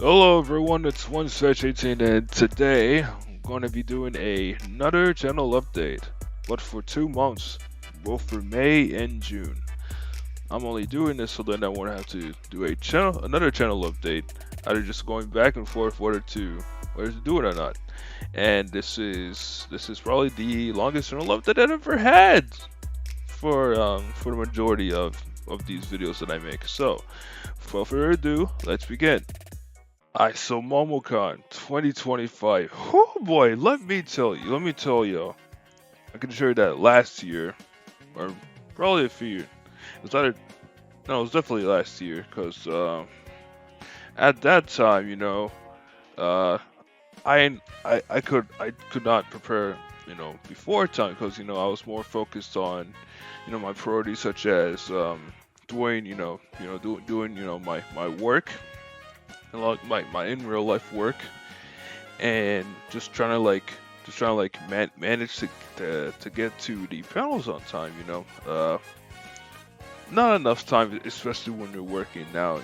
Hello everyone, it's 1/18 and today I'm going to be doing another channel update, but for 2 months, both for May and June. I'm only doing this so then I won't have to do another channel update, either just going back and forth whether to do it or not. And this is probably the longest channel update I've ever had for the majority of these videos that I make. So, without further ado, let's begin. Alright, so MomoCon 2025. Oh boy, let me tell you. I can assure you that last year, or probably a few years, it was either, no, it was definitely last year, because at that time, uh, I could not prepare, before time, because I was more focused on, my priorities such as doing my work and like my in real life work and just trying to manage to get to the panels on time. Not enough time, especially when you're working now.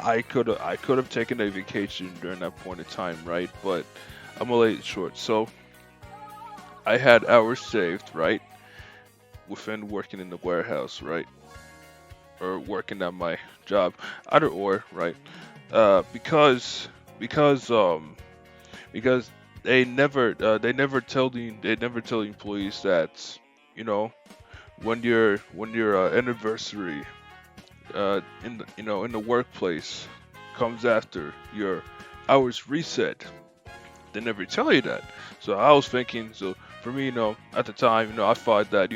I could have taken a vacation during that point of time, right? But I'm gonna lay it short. So I had hours saved, right, within working in the warehouse, right, or working at my job, either or, right? Because because they never tell the employees that you know when your anniversary in the workplace comes after your hours reset. They never tell you that. So I was thinking, so for me, at the time, I thought that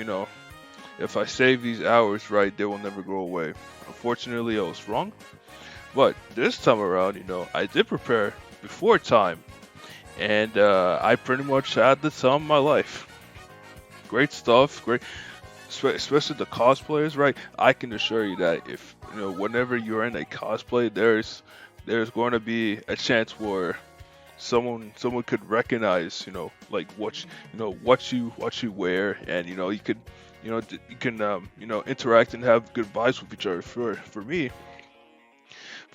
if I save these hours right, they will never go away. Unfortunately, I was wrong. But this time around, I did prepare before time, and I pretty much had the time of my life. Great stuff, great, especially the cosplayers, right? I can assure you that if whenever you're in a cosplay, there's going to be a chance where someone could recognize, like what you wear, and you can interact and have good vibes with each other. For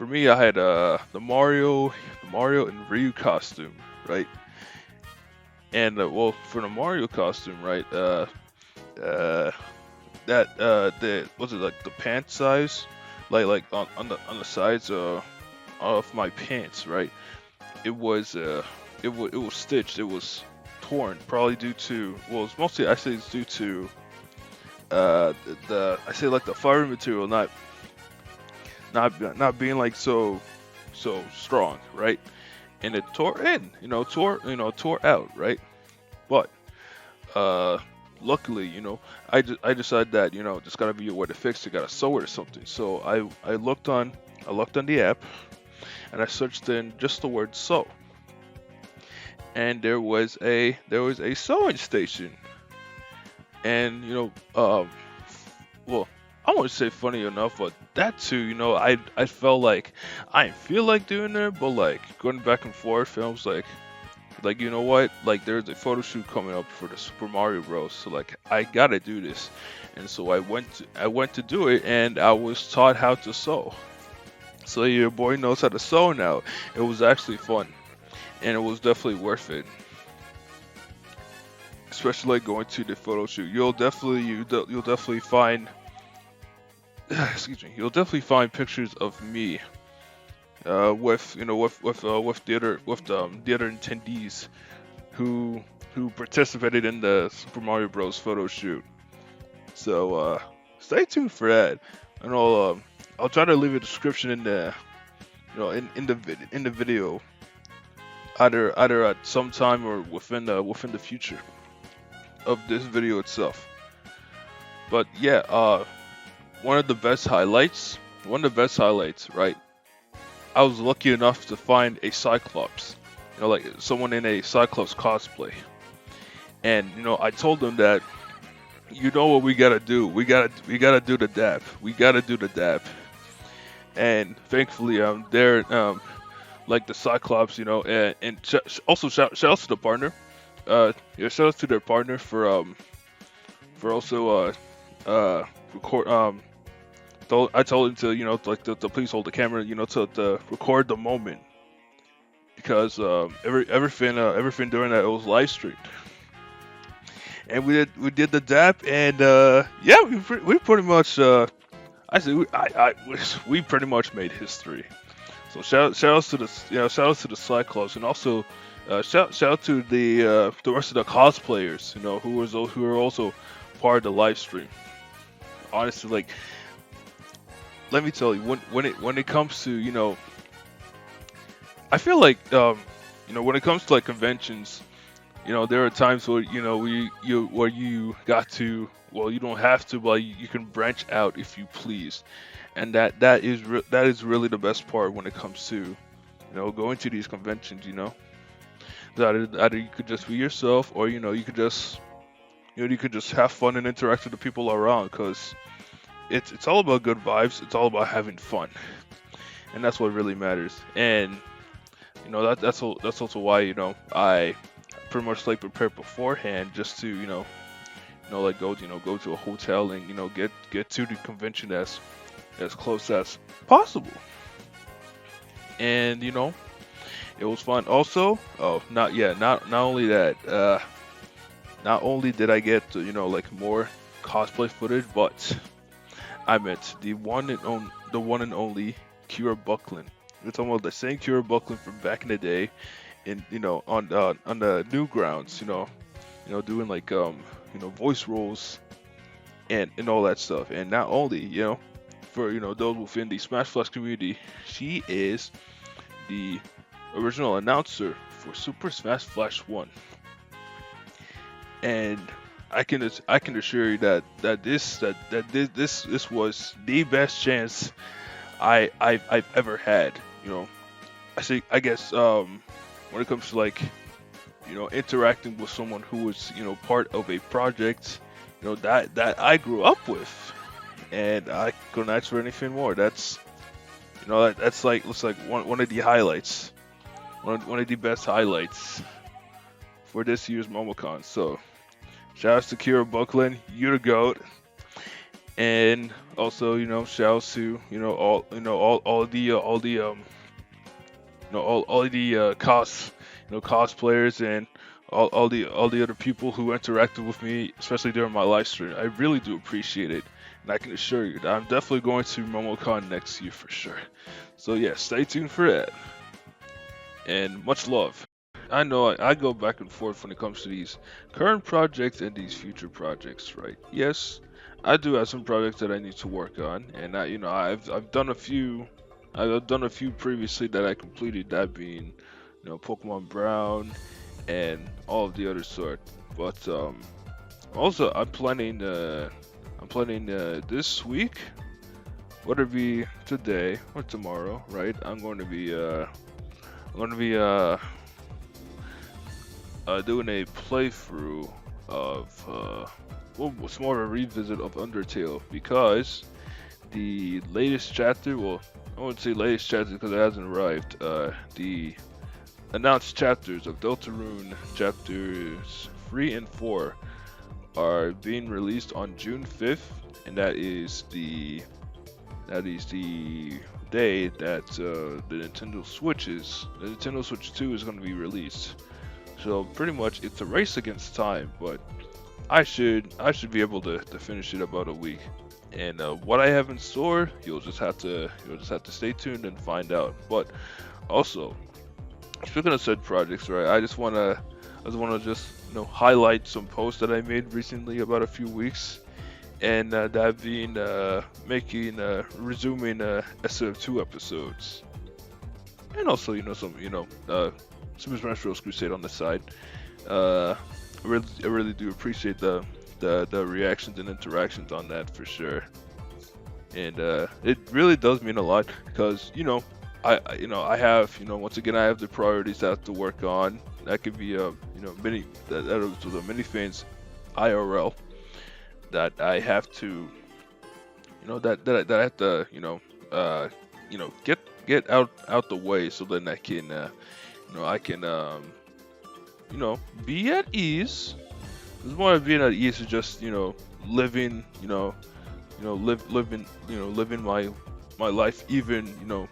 me, I had the Mario and Ryu costume, right? And well, for the Mario costume, right? Uh, that the was it like the pant size, like on the sides of my pants, right? It was it was stitched. It was torn, probably due to, well, it's mostly, I say it's due to the I say like the fiber material not being like so strong, right? And it tore out, right? But uh, luckily, I decided that there's gotta be a way to fix it, gotta sew it or something. So I looked on the app and I searched in just the word sew, and there was a sewing station, and well, I won't say funny enough, but that too, I felt like I didn't feel like doing it, but like going back and forth, and I was like, you know what, like there's a photo shoot coming up for the Super Mario Bros. So like I gotta do this, and so I went to do it, and I was taught how to sew. So your boy knows how to sew now. It was actually fun, and it was definitely worth it. Especially like going to the photo shoot, you'll definitely find excuse me, you'll definitely find pictures of me with the other attendees who who participated in the Super Mario Bros. Photo shoot. So stay tuned for that, and I'll try to leave a description in the in the video, either at some time or within the future of this video itself. But yeah, one of the best highlights, right? I was lucky enough to find a Cyclops, like someone in a Cyclops cosplay, and I told them that, what we gotta do, we gotta do the dap, and thankfully there, like the Cyclops, and also shout out to the partner, yeah, shout out to their partner for also record I told him to, like to please hold the camera, to record the moment because everything during that it was live streamed, and we did the dap, and yeah, we pretty much I say we pretty much made history. So shout outs to the shout outs to the Slack clubs, and also shout out to the rest of the cosplayers, who were also part of the live stream. Honestly, like, let me tell you, when it comes to, I feel like when it comes to like conventions, there are times where where you got to, well, you don't have to, but you can branch out if you please, and that is really the best part when it comes to going to these conventions. That either you could just be yourself, or you could just you could just have fun and interact with the people around, because it's all about good vibes. It's all about having fun, and that's what really matters. And that's also why I pretty much like prepare beforehand, just to like go to a hotel and get to the convention as close as possible. And it was fun. Also, oh, not only that, not only did I get to, like more cosplay footage, but I met the one and only Kira Buckland. We're talking about the same Kira Buckland from back in the day, in on the Newgrounds. Doing like voice roles and all that stuff. And not only for those within the Smash Flash community, she is the original announcer for Super Smash Flash 1. And I can assure you that this was the best chance I've ever had. I guess when it comes to like interacting with someone who was part of a project that I grew up with, and I couldn't ask for anything more. That's that's like looks like one of the highlights, one of the best highlights for this year's MomoCon. So shout outs to Kira Buckland, you the goat. And also shout outs to all the cosplayers, and all the other people who interacted with me, especially during my live stream. I really do appreciate it, and I can assure you that I'm definitely going to MomoCon next year for sure. So yeah, stay tuned for that, and much love. I know I go back and forth when it comes to these current projects and these future projects, right? Yes, I do have some projects that I need to work on, and I've done a few. I've done a few previously that I completed, that being Pokemon Brown and all of the other sort. But also I'm planning this week, whether it be today or tomorrow, right? I'm going to be doing a playthrough of well, it's more of a revisit of Undertale, because the latest chapter, well, I wouldn't say latest chapter because it hasn't arrived. The announced chapters of Deltarune chapters 3 and 4 are being released on June 5th, and that is the day that the Nintendo Switch 2 is going to be released. So pretty much it's a race against time, but I should be able to finish it about a week. And what I have in store, you'll just have to stay tuned and find out. But also, speaking of said projects, right? I just wanna highlight some posts that I made recently about a few weeks, and that being resuming SF2 episodes, and also some Super Smash Bros. Crusade on the side. I really do appreciate the reactions and interactions on that for sure, and it really does mean a lot, because I have once again I have the priorities I have to work on. That could be mini the mini fans IRL that I have to that I have to get out the way, so then I can I can be at ease. It's more of being at ease, is just living living my life even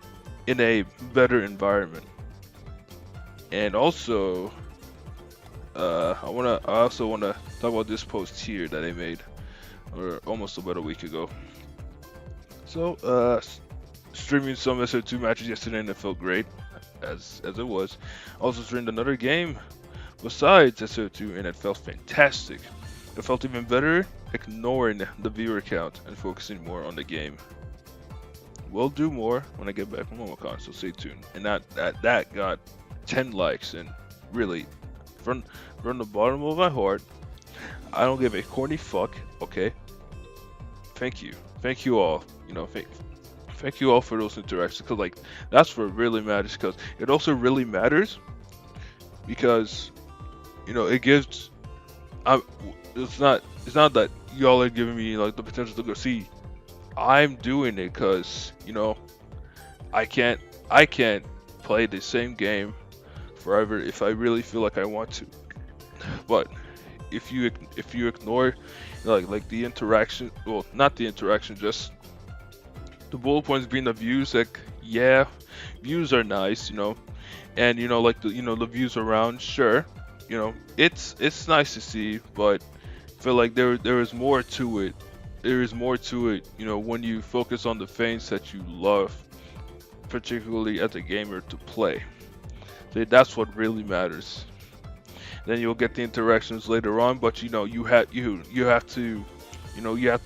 in a better environment. And also, I also wanna talk about this post here that I made, or almost about a week ago. So, streaming some SO2 matches yesterday and it felt great, as it was. Also streamed another game besides SO2 and it felt fantastic. It felt even better ignoring the viewer count and focusing more on the game. We'll do more when I get back from MomoCon, so stay tuned. And that got 10 likes, and really, from the bottom of my heart, I don't give a corny fuck. Okay, thank you all. Thank you all for those interactions, because like that's what really matters. Because it also really matters because it gives. I, it's not that y'all are giving me like the potential to go see. I'm doing it because I can't play the same game forever if I really feel like I want to. But if you ignore like the interaction, well, not the interaction, just the bullet points being the views. Like, yeah, views are nice, and like the views around, sure, it's nice to see, but I feel like there is more to it. There is more to it, when you focus on the things that you love, particularly as a gamer, to play. So that's what really matters. Then you'll get the interactions later on, but you have to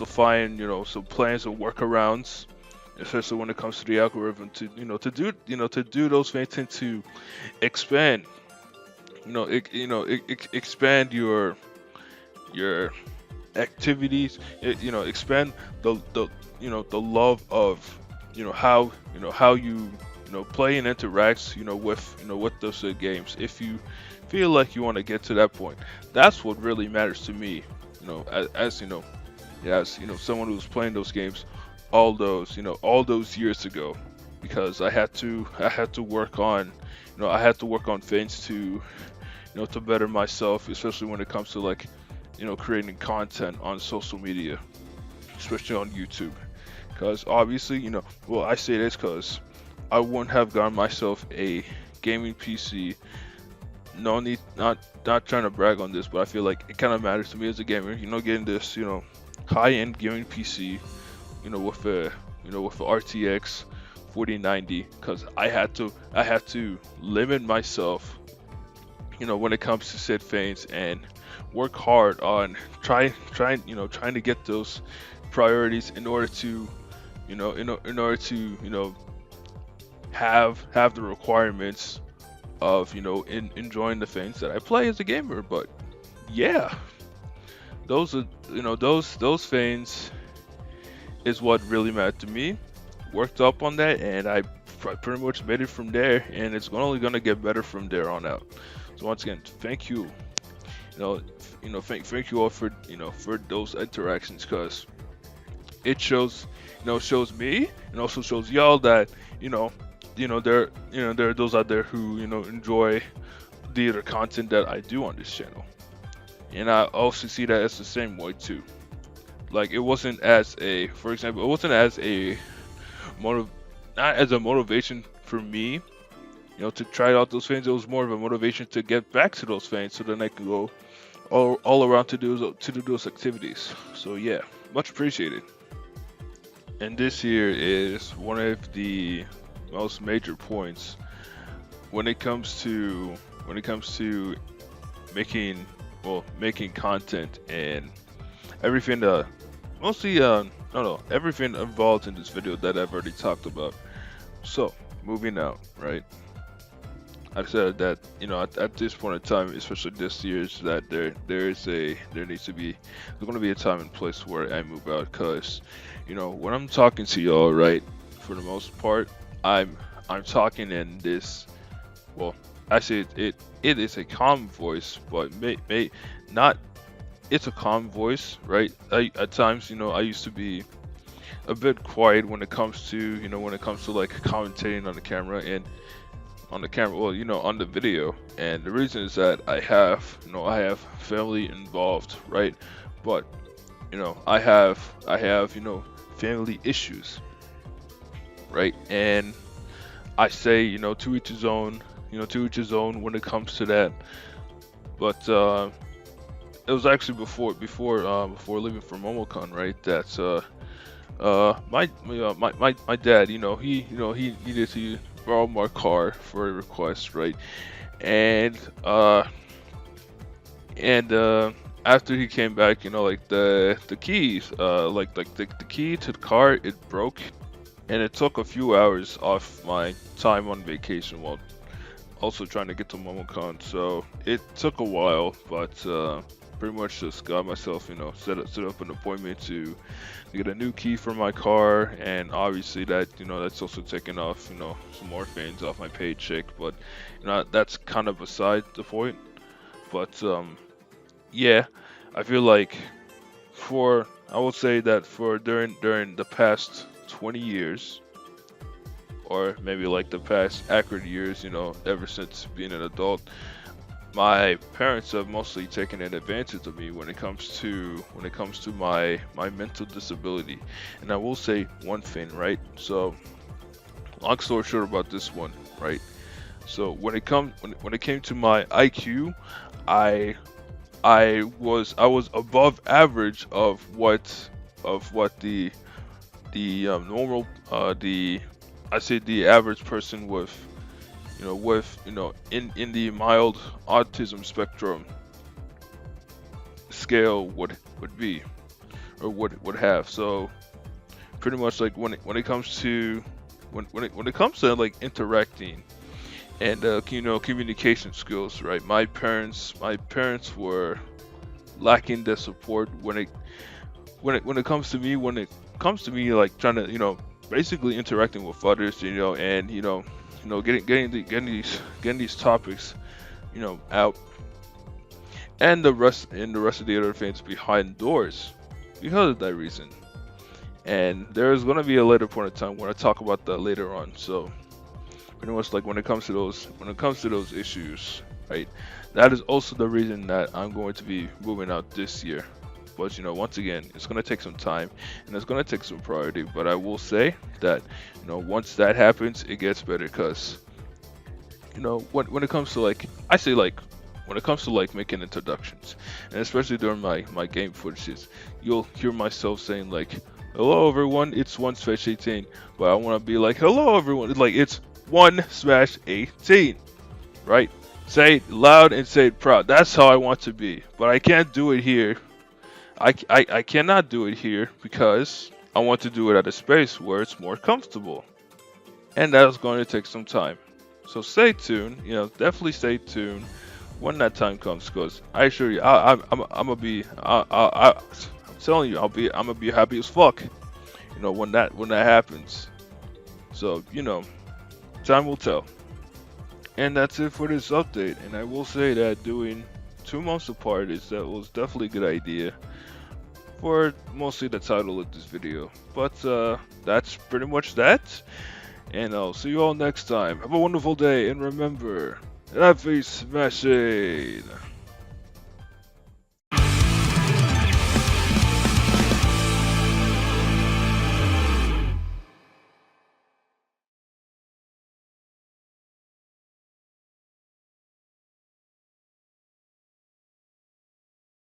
find some plans or workarounds, especially when it comes to the algorithm, to do those things and to expand expand your activities, expand the love of how you play and interact with those games. If you feel like you want to get to that point, that's what really matters to me, as someone who was playing those games all those years ago, because I had to work on things to better myself, especially when it comes to like creating content on social media, especially on YouTube. Because obviously, well, I say this because I wouldn't have gotten myself a gaming PC. No need, not trying to brag on this, but I feel like it kind of matters to me as a gamer. Getting this high-end gaming PC, with a RTX 4090, because I had to limit myself, when it comes to said things, and work hard on trying to get those priorities in order to in order to have the requirements of enjoying the things that I play as a gamer. But yeah, those are those things is what really mattered to me. Worked up on that, and I pretty much made it from there, and it's only gonna get better from there on out. So once again, thank you. Thank you all for those interactions, because it shows me, and also shows y'all that there are those out there who enjoy the other content that I do on this channel, and I also see that as the same way too. Like, it wasn't as a, for example, it wasn't as a not as a motivation for me, to try out those things. It was more of a motivation to get back to those things, so then I can go all around to do those activities. So yeah, much appreciated. And this here is one of the most major points when it comes to making content and everything, mostly no, everything involved in this video that I've already talked about. So moving out, right? I said that at this point in time, especially this year, is that there's going to be a time and place where I move out, because when I'm talking to y'all, right, for the most part, I'm talking in this, well, actually it is a calm voice, but may not, it's a calm voice, right? At times, I used to be a bit quiet when it comes to like commentating on the camera, and well, on the video. And the reason is that I have family involved, right? But I have family issues, right? And I say, to each his own, to each his own when it comes to that. But it was actually before leaving for MomoCon, right? That my dad, he needed to borrow my car for a request, right? And uh and after he came back, like the keys, the key to the car, it broke, and it took a few hours off my time on vacation while also trying to get to MomoCon. So it took a while, but pretty much just got myself, set up an appointment to get a new key for my car, and obviously that's also taking off, some more fans off my paycheck. But that's kind of beside the point. But yeah, I feel like I will say that for during the past 20 years, or maybe like the past accurate years, ever since being an adult, my parents have mostly taken an advantage of me when it comes to my mental disability. And I will say one thing, right? So, long story short about this one, right? So when it came to my IQ, I I was above average of what the normal the I say the average person with in the mild autism spectrum scale would be, or would have. So pretty much like when it comes to when it comes to like interacting and communication skills, right? My parents were lacking the support when it comes to me like trying to basically interacting with others, and getting these topics out, and the rest of the other things behind doors because of that reason. And there's gonna be a later point in time when I talk about that later on. So pretty much like when it comes to those issues, right? That is also the reason that I'm going to be moving out this year. But once again, it's gonna take some time and it's gonna take some priority. But I will say that once that happens, it gets better because when it comes to like I say like when it comes to like making introductions, and especially during my game footages, you'll hear myself saying like, "Hello everyone, it's one Smash 18," but I want to be like, "Hello everyone," it's like it's one Smash 18, right? Say it loud and say it proud. That's how I want to be, but I can't do it here. I cannot do it here because I want to do it at a space where it's more comfortable, and that is going to take some time. So stay tuned. Definitely stay tuned when that time comes, because I assure you, I'm gonna be, I'm telling you, I'm gonna be happy as fuck. When that happens. So time will tell. And that's it for this update. And I will say that doing 2 months apart was definitely a good idea for mostly the title of this video. But that's pretty much that. And I'll see you all next time. Have a wonderful day, and remember, happy smashing!